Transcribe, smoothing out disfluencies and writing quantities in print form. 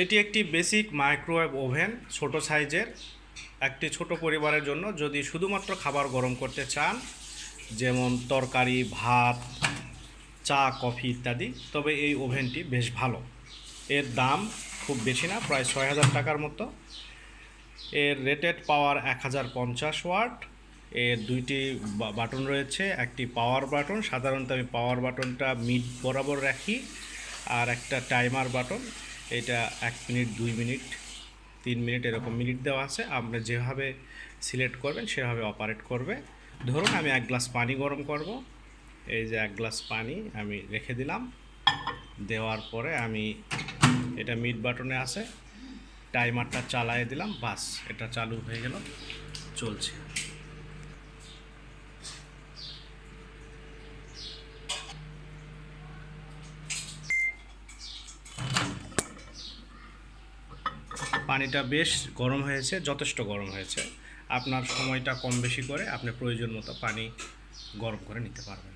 এটি একটি basic microwave oven, ছোট সাইজের। একটি ছোট পরিবারের জন্য যদি শুধুমাত্র খাবার গরম করতে চান, যেমন তরকারি, ভাত, চা, কফি ইত্যাদি, তবে এই ওভেনটি বেশ ভালো। এর দাম খুব বেশি না, প্রায় ৬,০০০ টাকার মতো। এর রেটেড পাওয়ার ১,০৫০ ওয়াট। এর দুইটি বাটন রয়েছে, একটি পাওয়ার বাটন, সাধারণত আমি পাওয়ার বাটনটা মিড বরাবর রাখি, আর একটা টাইমার বাটন, এটা ১ মিনিট, ২ মিনিট, ৩ মিনিট এরকম মিনিট দেওয়া আছে। আপনি যেভাবে সিলেক্ট করবেন সেভাবে অপারেট করবে। ধরুন আমি ১ গ্লাস পানি গরম করব, এই যে ১ গ্লাস পানি আমি রেখে দিলাম। দেওয়ার পরে আমি এটা মিড বাটনে আছে, টাইমারটা চালিয়ে দিলাম, বাস এটা চালু হয়ে গেল, চলছে। পানিটা বেশ গরম হয়েছে, যথেষ্ট গরম হয়েছে। আপনার সময়টা কম বেশি করে আপনি প্রয়োজন মতো পানি গরম করে নিতে পারবেন।